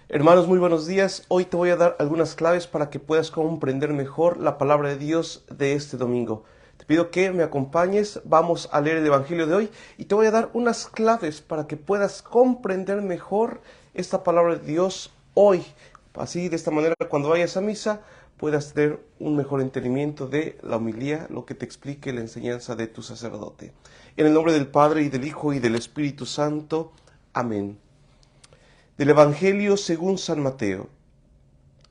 Hermanos, muy buenos días. Hoy te voy a dar algunas claves para que puedas comprender mejor la palabra de Dios de este domingo. Te pido que me acompañes, vamos a leer el Evangelio de hoy y te voy a dar unas claves para que puedas comprender mejor esta palabra de Dios hoy. Así, de esta manera, cuando vayas a misa, puedas tener un mejor entendimiento de la homilía, lo que te explique la enseñanza de tu sacerdote. En el nombre del Padre, y del Hijo, y del Espíritu Santo. Amén. Del Evangelio según San Mateo.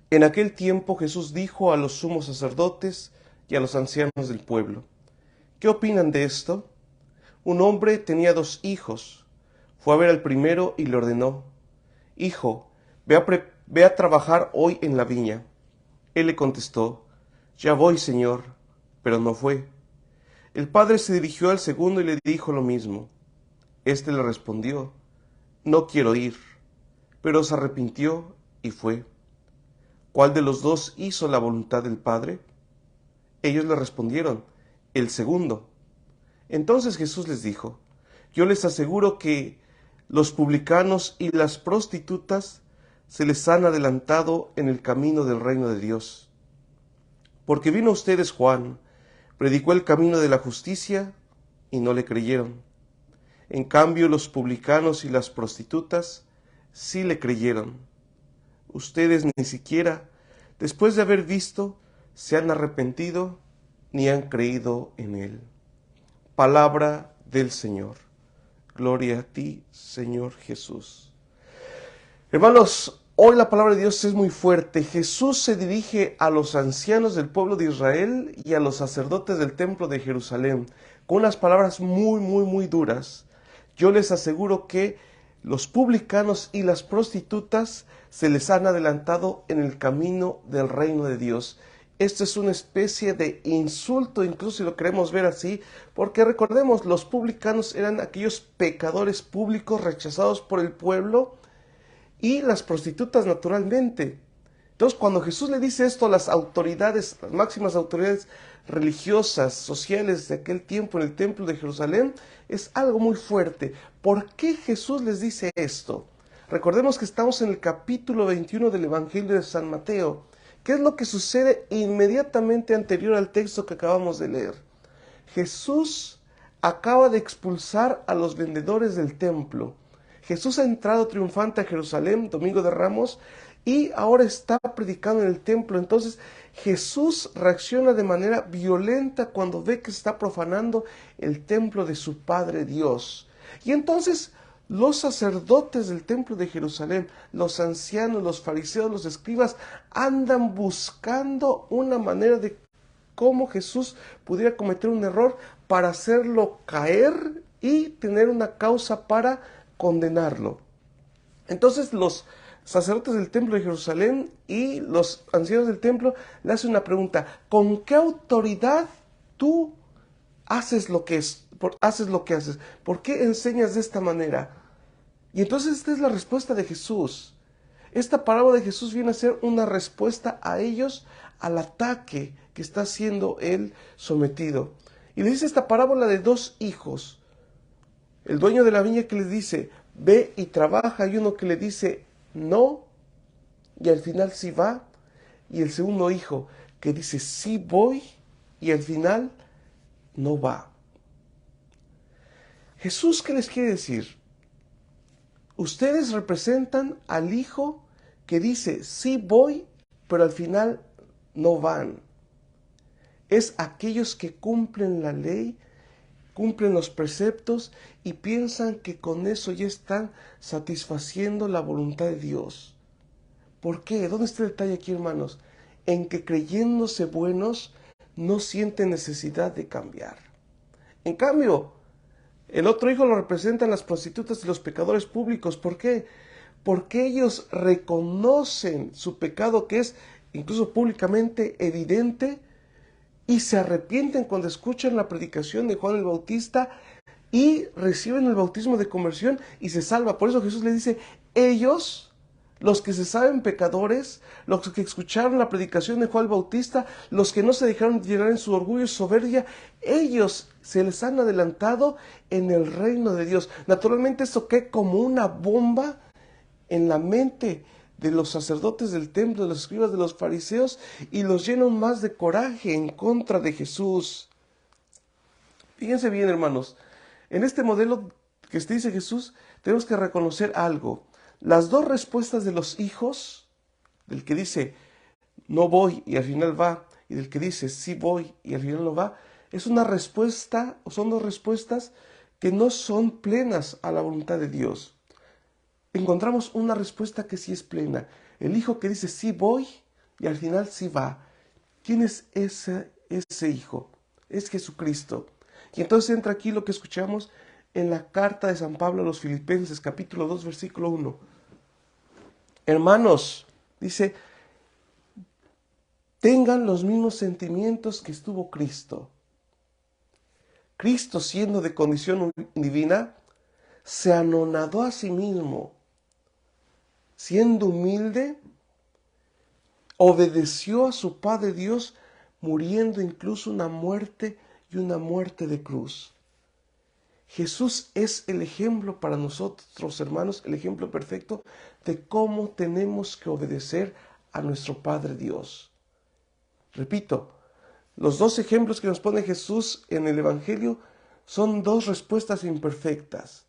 En aquel tiempo Jesús dijo a los sumos sacerdotes y a los ancianos del pueblo: ¿Qué opinan de esto? Un hombre tenía 2 hijos. Fue a ver al primero y le ordenó: Hijo, ve a trabajar hoy en la viña. Él le contestó: Ya voy, señor. Pero no fue. El padre se dirigió al segundo y le dijo lo mismo. Este le respondió: No quiero ir. Pero se arrepintió y fue. ¿Cuál de los dos hizo la voluntad del Padre? Ellos le respondieron: El segundo. Entonces Jesús les dijo: Yo les aseguro que los publicanos y las prostitutas se les han adelantado en el camino del reino de Dios. Porque vino a ustedes Juan, predicó el camino de la justicia y no le creyeron. En cambio, los publicanos y las prostitutas sí le creyeron. Ustedes ni siquiera, después de haber visto, se han arrepentido ni han creído en él. Palabra del Señor. Gloria a ti, Señor Jesús. Hermanos, hoy la palabra de Dios es muy fuerte. Jesús se dirige a los ancianos del pueblo de Israel y a los sacerdotes del templo de Jerusalén con unas palabras muy duras. Yo les aseguro que los publicanos y las prostitutas se les han adelantado en el camino del reino de Dios. Esto es una especie de insulto, incluso si lo queremos ver así, porque recordemos, los publicanos eran aquellos pecadores públicos rechazados por el pueblo y las prostitutas naturalmente. Entonces, cuando Jesús le dice esto a las autoridades, las máximas autoridades religiosas, sociales de aquel tiempo en el templo de Jerusalén, es algo muy fuerte. ¿Por qué Jesús les dice esto? Recordemos que estamos en el capítulo 21 del Evangelio de San Mateo. ¿Qué es lo que sucede inmediatamente anterior al texto que acabamos de leer? Jesús acaba de expulsar a los vendedores del templo. Jesús ha entrado triunfante a Jerusalén, Domingo de Ramos, y ahora está predicando en el templo. Entonces Jesús reacciona de manera violenta cuando ve que se está profanando el templo de su Padre Dios. Y entonces los sacerdotes del templo de Jerusalén, los ancianos, los fariseos, los escribas, andan buscando una manera de cómo Jesús pudiera cometer un error para hacerlo caer y tener una causa para condenarlo. Entonces los sacerdotes del templo de Jerusalén y los ancianos del templo le hacen una pregunta: ¿con qué autoridad tú haces lo que haces? ¿Por qué enseñas de esta manera? Y entonces esta es la respuesta de Jesús. Esta parábola de Jesús viene a ser una respuesta a ellos, al ataque que está siendo él sometido. Y le dice esta parábola de 2 hijos. El dueño de la viña que les dice: ve y trabaja, y uno que le dice: no, y al final sí va. Y el segundo hijo que dice: sí voy, y al final no va. Jesús, ¿qué les quiere decir? Ustedes representan al hijo que dice: sí voy, pero al final no van. Es aquellos que cumplen la ley, cumplen los preceptos y piensan que con eso ya están satisfaciendo la voluntad de Dios. ¿Por qué? ¿Dónde está el detalle aquí, hermanos? En que creyéndose buenos no sienten necesidad de cambiar. En cambio, el otro hijo lo representan las prostitutas y los pecadores públicos. ¿Por qué? Porque ellos reconocen su pecado, que es incluso públicamente evidente, y se arrepienten cuando escuchan la predicación de Juan el Bautista y reciben el bautismo de conversión y se salva. Por eso Jesús le dice: ellos, los que se saben pecadores, los que escucharon la predicación de Juan el Bautista, los que no se dejaron llenar en su orgullo y soberbia, ellos se les han adelantado en el reino de Dios. Naturalmente esto cae como una bomba en la mente de los sacerdotes del templo, de los escribas, de los fariseos, y los llena aún más de coraje en contra de Jesús. Fíjense bien, hermanos, en este modelo que dice Jesús, tenemos que reconocer algo. Las dos respuestas de los hijos, del que dice no voy y al final va, y del que dice sí voy y al final no va, es una respuesta, o son dos respuestas que no son plenas a la voluntad de Dios. Encontramos una respuesta que sí es plena. El hijo que dice sí voy y al final sí va. ¿Quién es ese hijo? Es Jesucristo. Y entonces entra aquí lo que escuchamos en la carta de San Pablo a los Filipenses, capítulo 2, versículo 1. Hermanos, dice, tengan los mismos sentimientos que estuvo Cristo. Cristo, siendo de condición divina, se anonadó a sí mismo. Siendo humilde, obedeció a su Padre Dios, muriendo incluso una muerte y una muerte de cruz. Jesús es el ejemplo para nosotros, hermanos, el ejemplo perfecto de cómo tenemos que obedecer a nuestro Padre Dios. Repito, los dos ejemplos que nos pone Jesús en el Evangelio son dos respuestas imperfectas.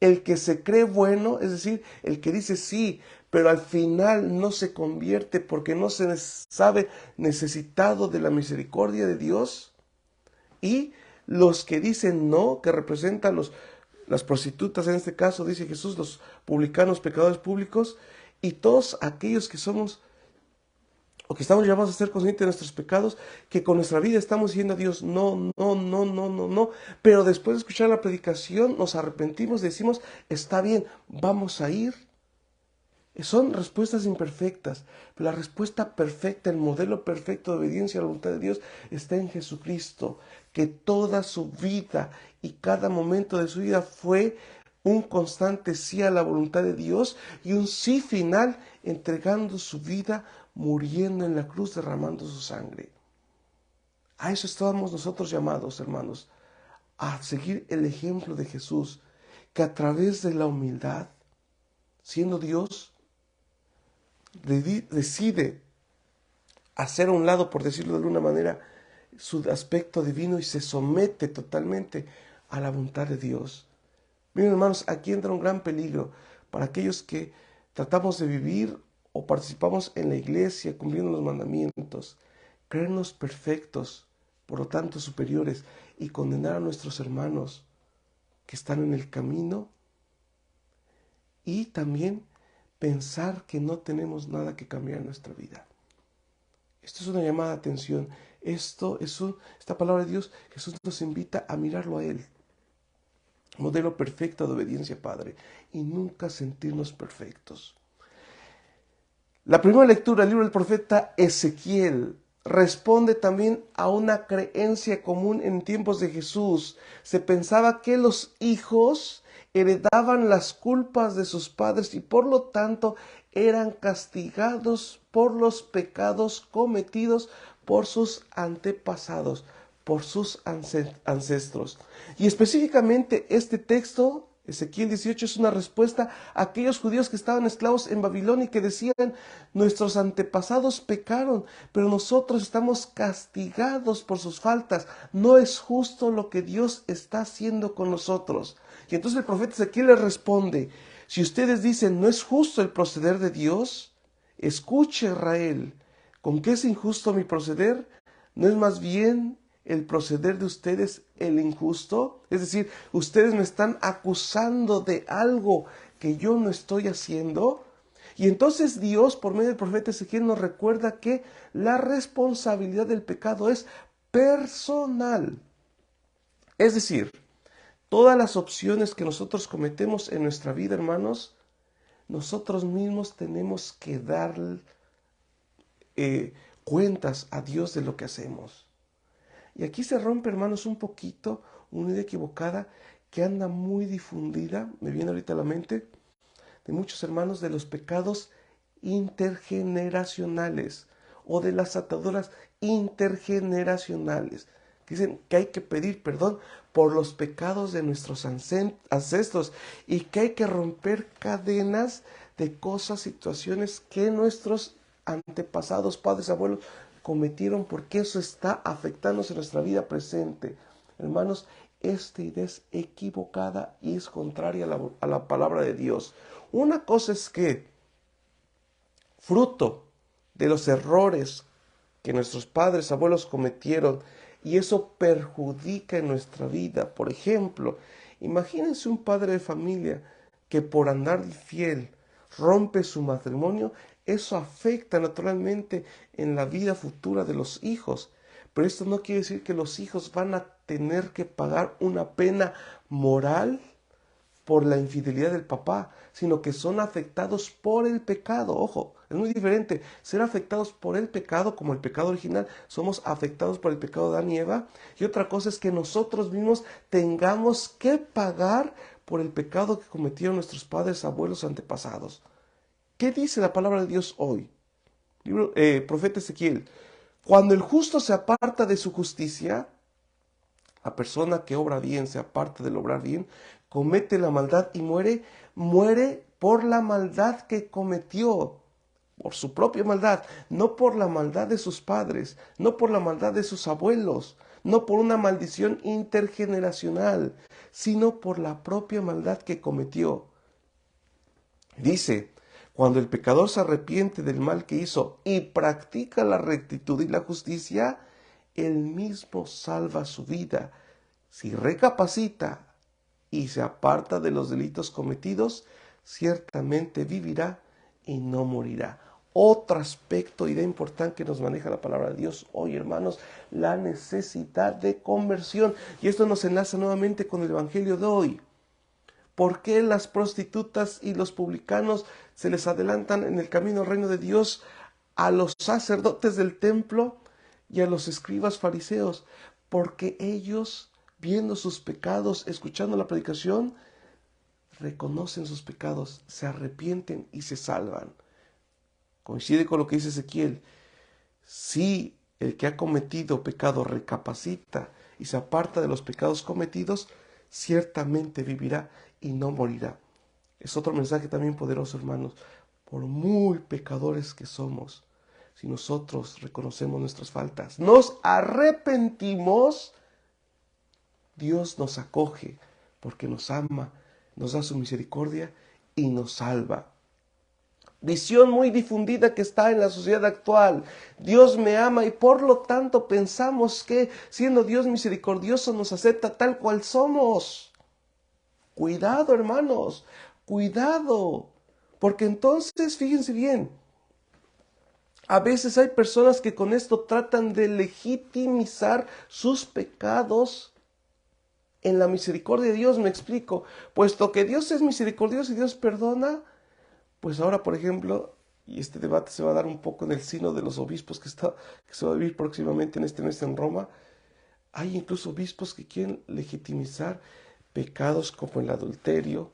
El que se cree bueno, es decir, el que dice sí, pero al final no se convierte porque no se sabe necesitado de la misericordia de Dios. Y los que dicen no, que representan las prostitutas, en este caso, dice Jesús, los publicanos, pecadores públicos, y todos aquellos que somos o que estamos llamados a ser conscientes de nuestros pecados, que con nuestra vida estamos diciendo a Dios, no, no, no, no, no, no, pero después de escuchar la predicación nos arrepentimos, decimos, está bien, vamos a ir. Son respuestas imperfectas, pero la respuesta perfecta, el modelo perfecto de obediencia a la voluntad de Dios está en Jesucristo, que toda su vida y cada momento de su vida fue un constante sí a la voluntad de Dios y un sí final entregando su vida, muriendo en la cruz, derramando su sangre. A eso estábamos nosotros llamados, hermanos, a seguir el ejemplo de Jesús, que a través de la humildad, siendo Dios, decide hacer a un lado, por decirlo de alguna manera, su aspecto divino y se somete totalmente a la voluntad de Dios. Miren, hermanos, aquí entra un gran peligro para aquellos que tratamos de vivir o participamos en la iglesia cumpliendo los mandamientos, creernos perfectos, por lo tanto superiores, y condenar a nuestros hermanos que están en el camino, y también pensar que no tenemos nada que cambiar en nuestra vida. Esto es una llamada de atención. Esta palabra de Dios, Jesús nos invita a mirarlo a Él. Modelo perfecto de obediencia, Padre, y nunca sentirnos perfectos. La primera lectura del libro del profeta Ezequiel responde también a una creencia común en tiempos de Jesús. Se pensaba que los hijos heredaban las culpas de sus padres y por lo tanto eran castigados por los pecados cometidos por sus antepasados, por sus ancestros. Y específicamente este texto, Ezequiel 18, es una respuesta a aquellos judíos que estaban esclavos en Babilonia y que decían, nuestros antepasados pecaron, pero nosotros estamos castigados por sus faltas. No es justo lo que Dios está haciendo con nosotros. Y entonces el profeta Ezequiel les responde, si ustedes dicen, no es justo el proceder de Dios, escuche, Israel, ¿con qué es injusto mi proceder? ¿No es más bien el proceder de ustedes el injusto? Es decir, ustedes me están acusando de algo que yo no estoy haciendo. Y entonces Dios, por medio del profeta Ezequiel, nos recuerda que la responsabilidad del pecado es personal. Es decir, todas las opciones que nosotros cometemos en nuestra vida, hermanos, nosotros mismos tenemos que dar cuentas a Dios de lo que hacemos. Y aquí se rompe, hermanos, un poquito una idea equivocada que anda muy difundida, me viene ahorita a la mente, de muchos hermanos, de los pecados intergeneracionales o de las ataduras intergeneracionales. Dicen que hay que pedir perdón por los pecados de nuestros ancestros y que hay que romper cadenas de cosas, situaciones que nuestros antepasados, padres, abuelos cometieron, porque eso está afectándose nuestra vida presente. Hermanos, esta idea es equivocada y es contraria a la palabra de Dios. Una cosa es que, fruto de los errores que nuestros padres, abuelos cometieron, y eso perjudica en nuestra vida. Por ejemplo, imagínense un padre de familia que por andar infiel rompe su matrimonio. Eso afecta naturalmente en la vida futura de los hijos. Pero esto no quiere decir que los hijos van a tener que pagar una pena moral por la infidelidad del papá, sino que son afectados por el pecado. Ojo, es muy diferente ser afectados por el pecado, como el pecado original, somos afectados por el pecado de Adán y Eva, y otra cosa es que nosotros mismos tengamos que pagar por el pecado que cometieron nuestros padres, abuelos, antepasados. ¿Qué dice la palabra de Dios hoy? Profeta Ezequiel: cuando el justo se aparta de su justicia, la persona que obra bien se aparta del obrar bien, comete la maldad y muere por la maldad que cometió, por su propia maldad, no por la maldad de sus padres, no por la maldad de sus abuelos, no por una maldición intergeneracional, sino por la propia maldad que cometió. Dice: cuando el pecador se arrepiente del mal que hizo y practica la rectitud y la justicia, él mismo salva su vida. Si recapacita y se aparta de los delitos cometidos, ciertamente vivirá y no morirá. Otro aspecto, idea importante que nos maneja la palabra de Dios hoy, hermanos: la necesidad de conversión. Y esto nos enlaza nuevamente con el Evangelio de hoy. ¿Por qué las prostitutas y los publicanos se les adelantan en el camino al reino de Dios a los sacerdotes del templo y a los escribas fariseos? Porque ellos, viendo sus pecados, escuchando la predicación, reconocen sus pecados, se arrepienten y se salvan. Coincide con lo que dice Ezequiel: si el que ha cometido pecado recapacita y se aparta de los pecados cometidos, ciertamente vivirá y no morirá. Es otro mensaje también poderoso, hermanos. Por muy pecadores que somos, si nosotros reconocemos nuestras faltas, nos arrepentimos, Dios nos acoge porque nos ama, nos da su misericordia y nos salva. Visión muy difundida que está en la sociedad actual: Dios me ama y por lo tanto pensamos que, siendo Dios misericordioso, nos acepta tal cual somos. Cuidado, hermanos, cuidado, porque entonces, fíjense bien, a veces hay personas que con esto tratan de legitimizar sus pecados en la misericordia de Dios. Me explico: puesto que Dios es misericordioso y Dios perdona, pues ahora, por ejemplo, y este debate se va a dar un poco en el sino de los obispos que se va a vivir próximamente en este mes en Roma, hay incluso obispos que quieren legitimizar pecados como el adulterio,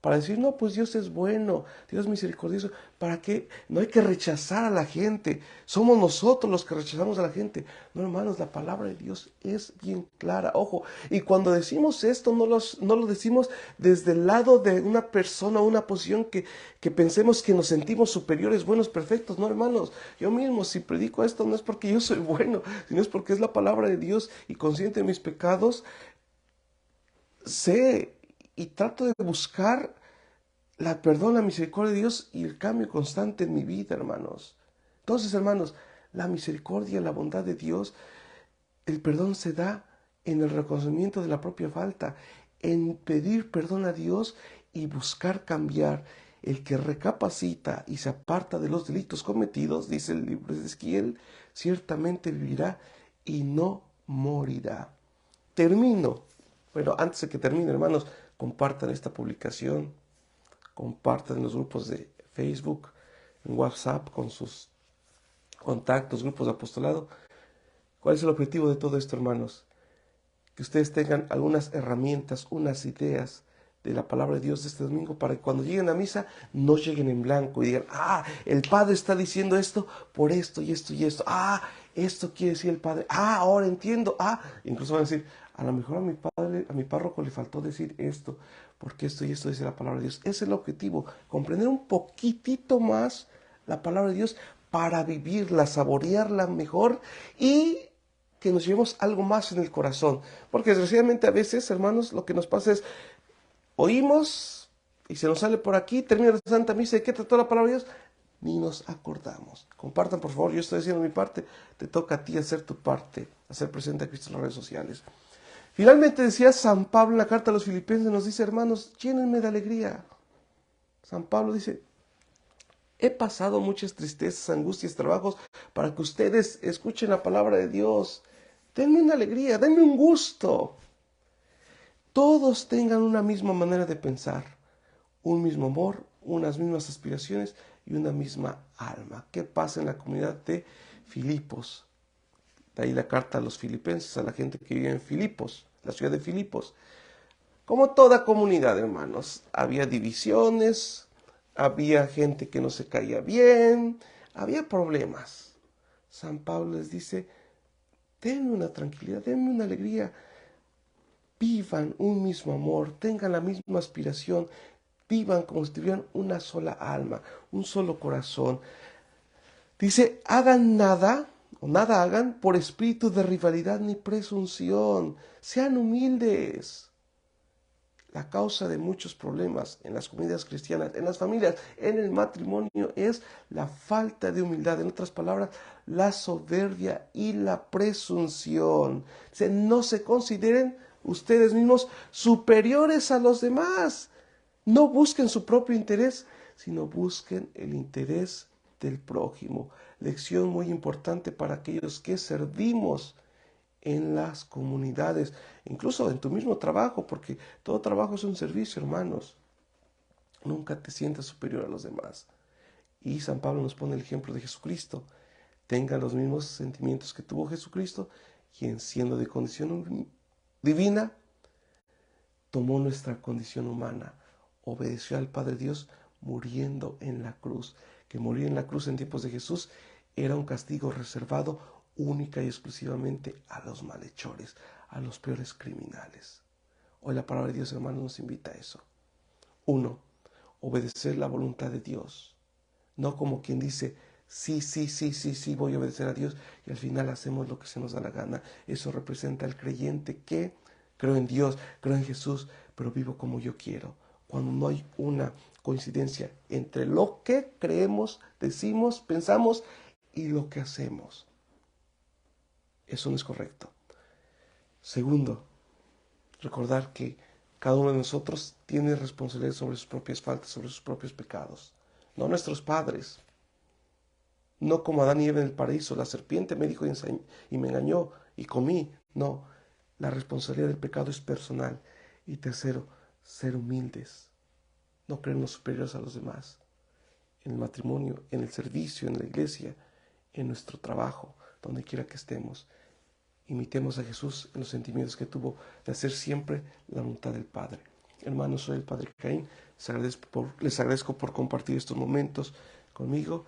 para decir: no, pues Dios es bueno, Dios es misericordioso. ¿Para qué? No hay que rechazar a la gente. Somos nosotros los que rechazamos a la gente. No, hermanos, la palabra de Dios es bien clara. Ojo, y cuando decimos esto, no lo decimos desde el lado de una persona, una posición que pensemos que nos sentimos superiores, buenos, perfectos. No, hermanos, yo mismo, si predico esto, no es porque yo soy bueno, sino es porque es la palabra de Dios, y consciente de mis pecados, sé y trato de buscar la perdón, la misericordia de Dios y el cambio constante en mi vida, hermanos. Entonces, hermanos, la misericordia, la bondad de Dios, el perdón se da en el reconocimiento de la propia falta, en pedir perdón a Dios y buscar cambiar. El que recapacita y se aparta de los delitos cometidos, dice el libro de Ezequiel, ciertamente vivirá y no morirá. Termino. Bueno, antes de que termine, hermanos, compartan esta publicación, compartan en los grupos de Facebook, en WhatsApp, con sus contactos, grupos de apostolado. ¿Cuál es el objetivo de todo esto, hermanos? Que ustedes tengan algunas herramientas, unas ideas de la palabra de Dios de este domingo, para que cuando lleguen a misa no lleguen en blanco y digan: el Padre está diciendo esto por esto y esto y esto. esto quiere decir el Padre. Ah, ahora entiendo. Ah, incluso van a decir, a lo mejor a mi padre, a mi párroco le faltó decir esto, porque esto y esto dice la palabra de Dios. Ese es el objetivo, comprender un poquitito más la palabra de Dios para vivirla, saborearla mejor y que nos llevemos algo más en el corazón. Porque desgraciadamente a veces, hermanos, lo que nos pasa es, oímos y se nos sale por aquí, termina la Santa Misa, ¿de qué trató la palabra de Dios? Ni nos acordamos. Compartan, por favor, yo estoy haciendo mi parte, te toca a ti hacer tu parte, hacer presente a Cristo en las redes sociales. Finalmente decía San Pablo en la carta a los Filipenses, nos dice, hermanos, llénenme de alegría. San Pablo dice, he pasado muchas tristezas, angustias, trabajos, para que ustedes escuchen la palabra de Dios. Denme una alegría, denme un gusto. Todos tengan una misma manera de pensar, un mismo amor, unas mismas aspiraciones y una misma alma. ¿Qué pasa en la comunidad de Filipos? De ahí la carta a los filipenses, a la gente que vive en Filipos, la ciudad de Filipos. Como toda comunidad, hermanos, había divisiones, había gente que no se caía bien, había problemas. San Pablo les dice, denme una tranquilidad, denme una alegría, vivan un mismo amor, tengan la misma aspiración, vivan como si tuvieran una sola alma, un solo corazón. Dice, hagan nada, o nada hagan, por espíritu de rivalidad ni presunción, sean humildes. La causa de muchos problemas en las comunidades cristianas, en las familias, en el matrimonio, es la falta de humildad. En otras palabras, la soberbia y la presunción. No se consideren ustedes mismos superiores a los demás. No busquen su propio interés, sino busquen el interés del prójimo. Lección muy importante para aquellos que servimos en las comunidades, incluso en tu mismo trabajo, porque todo trabajo es un servicio, hermanos. Nunca te sientas superior a los demás. Y San Pablo nos pone el ejemplo de Jesucristo. Tengan los mismos sentimientos que tuvo Jesucristo, quien siendo de condición divina, tomó nuestra condición humana, obedeció al Padre Dios muriendo en la cruz. Que morir en la cruz en tiempos de Jesús era un castigo reservado única y exclusivamente a los malhechores, a los peores criminales. Hoy la palabra de Dios, hermanos, nos invita a eso. 1. Obedecer la voluntad de Dios. No como quien dice, sí, voy a obedecer a Dios y al final hacemos lo que se nos da la gana. Eso representa al creyente que creo en Dios, creo en Jesús, pero vivo como yo quiero. Cuando no hay una coincidencia entre lo que creemos, decimos, pensamos y lo que hacemos. Eso no es correcto. Segundo, recordar que cada uno de nosotros tiene responsabilidad sobre sus propias faltas, sobre sus propios pecados. No nuestros padres. No como Adán y Eva en el paraíso. La serpiente me dijo y me engañó y comí. No, la responsabilidad del pecado es personal. Y tercero, ser humildes. No creernos superiores a los demás. En el matrimonio, en el servicio, en la iglesia, en nuestro trabajo, donde quiera que estemos. Imitemos a Jesús en los sentimientos que tuvo de hacer siempre la voluntad del Padre. Hermanos, soy el Padre Caín. Les agradezco por compartir estos momentos conmigo.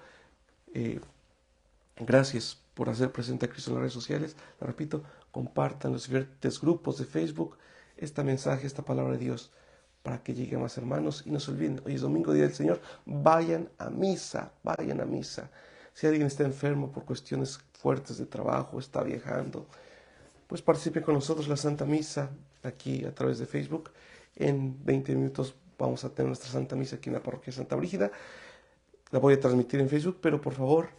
Gracias por hacer presente a Cristo en las redes sociales. Les repito, compartan los diferentes grupos de Facebook este mensaje, esta palabra de Dios, para que llegue a más hermanos. Y no se olviden, hoy es domingo, día del Señor. Vayan a misa, vayan a misa. Si alguien está enfermo por cuestiones fuertes de trabajo, está viajando, pues participe con nosotros la Santa Misa aquí a través de Facebook. En 20 minutos vamos a tener nuestra Santa Misa aquí en la parroquia Santa Brígida. La voy a transmitir en Facebook, pero por favor,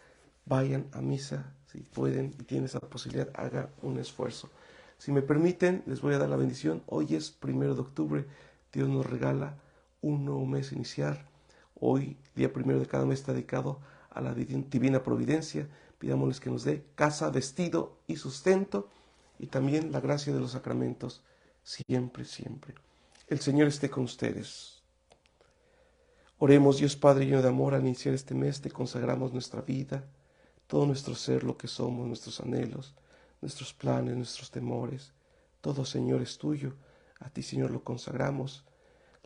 vayan a misa. Si pueden y tienen esa posibilidad, hagan un esfuerzo. Si me permiten, les voy a dar la bendición. Hoy es 1 de octubre. Dios nos regala un nuevo mes iniciar. Hoy, día 1 de cada mes, está dedicado a la divina providencia. Pidámosles que nos dé casa, vestido y sustento. Y también la gracia de los sacramentos, siempre, siempre. El Señor esté con ustedes. Oremos, Dios Padre lleno de amor, al iniciar este mes te consagramos nuestra vida, todo nuestro ser, lo que somos, nuestros anhelos, nuestros planes, nuestros temores. Todo, Señor, es tuyo. A ti, Señor, lo consagramos.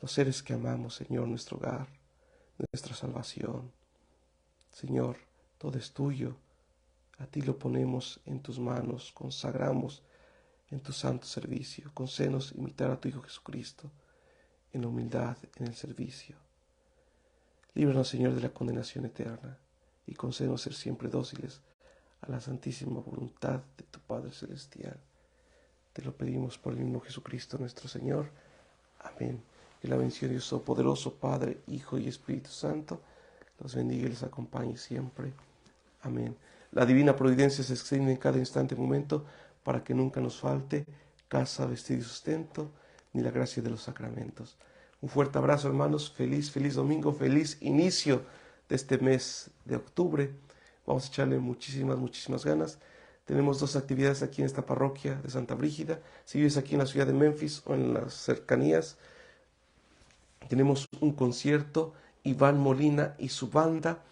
Los seres que amamos, Señor, nuestro hogar, nuestra salvación. Señor, todo es tuyo. A ti lo ponemos en tus manos, consagramos en tu santo servicio. Concédenos imitar a tu Hijo Jesucristo en la humildad, en el servicio. Líbranos, Señor, de la condenación eterna y concédenos ser siempre dóciles a la santísima voluntad de tu Padre Celestial. Te lo pedimos por el mismo Jesucristo nuestro Señor. Amén. Que la bendición de Dios Todopoderoso, Padre, Hijo y Espíritu Santo, los bendiga y les acompañe siempre. Amén. La divina providencia se extiende en cada instante y momento para que nunca nos falte casa, vestido y sustento, ni la gracia de los sacramentos. Un fuerte abrazo, hermanos. Feliz domingo, feliz inicio de este mes de octubre. Vamos a echarle muchísimas ganas. Tenemos dos actividades aquí en esta parroquia de Santa Brígida. Si vives aquí en la ciudad de Memphis o en las cercanías, tenemos un concierto. Iván Molina y su banda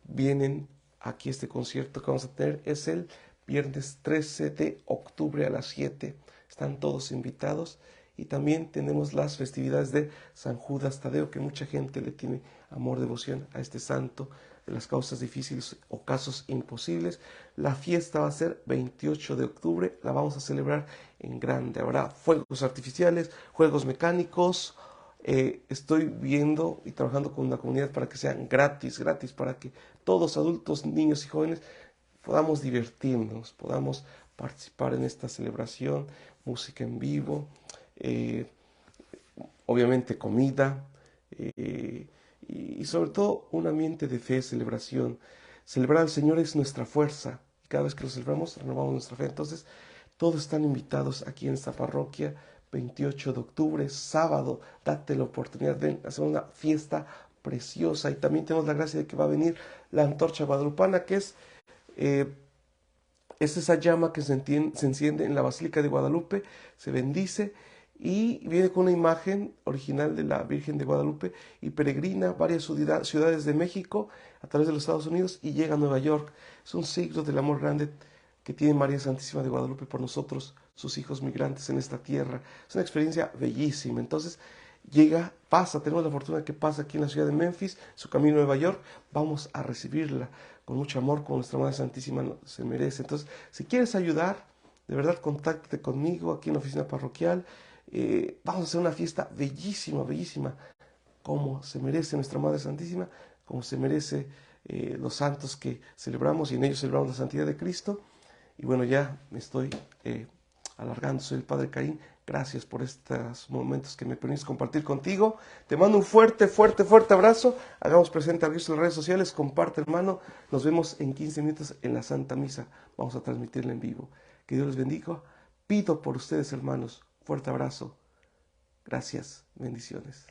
vienen aquí. Este concierto que vamos a tener es el viernes 13 de octubre a las 7. Están todos invitados. Y también tenemos las festividades de San Judas Tadeo, que mucha gente le tiene amor, devoción a este santo de las causas difíciles o casos imposibles. La fiesta va a ser 28 de octubre, la vamos a celebrar en grande. Habrá fuegos artificiales, juegos mecánicos. Estoy viendo y trabajando con la comunidad para que sean gratis, para que todos, adultos, niños y jóvenes, podamos divertirnos, podamos participar en esta celebración, música en vivo, obviamente comida, y sobre todo un ambiente de fe, celebración. Celebrar al Señor es nuestra fuerza, y cada vez que lo celebramos renovamos nuestra fe. Entonces todos están invitados aquí en esta parroquia. 28 de octubre, sábado, date la oportunidad, ven, hacemos una fiesta preciosa. Y también tenemos la gracia de que va a venir la antorcha guadalupana, que es esa llama que se enciende en la Basílica de Guadalupe, se bendice y viene con una imagen original de la Virgen de Guadalupe y peregrina varias ciudades de México a través de los Estados Unidos y llega a Nueva York. Es un signo del amor grande que tiene María Santísima de Guadalupe por nosotros, sus hijos migrantes en esta tierra. Es una experiencia bellísima. Entonces tenemos la fortuna de que pasa aquí en la ciudad de Memphis, su camino a Nueva York. Vamos a recibirla con mucho amor, como nuestra Madre Santísima se merece. Entonces, si quieres ayudar, de verdad, contáctate conmigo aquí en la oficina parroquial. Vamos a hacer una fiesta bellísima, como se merece nuestra Madre Santísima, como se merece los santos que celebramos, y en ellos celebramos la santidad de Cristo. Y bueno, ya me estoy alargando. Soy el Padre Caín. Gracias por estos momentos que me permites compartir contigo. Te mando un fuerte abrazo. Hagamos presente a Cristo en las redes sociales. Comparte, hermano. Nos vemos en 15 minutos en la Santa Misa. Vamos a transmitirla en vivo. Que Dios les bendiga. Pido por ustedes, hermanos. Fuerte abrazo. Gracias. Bendiciones.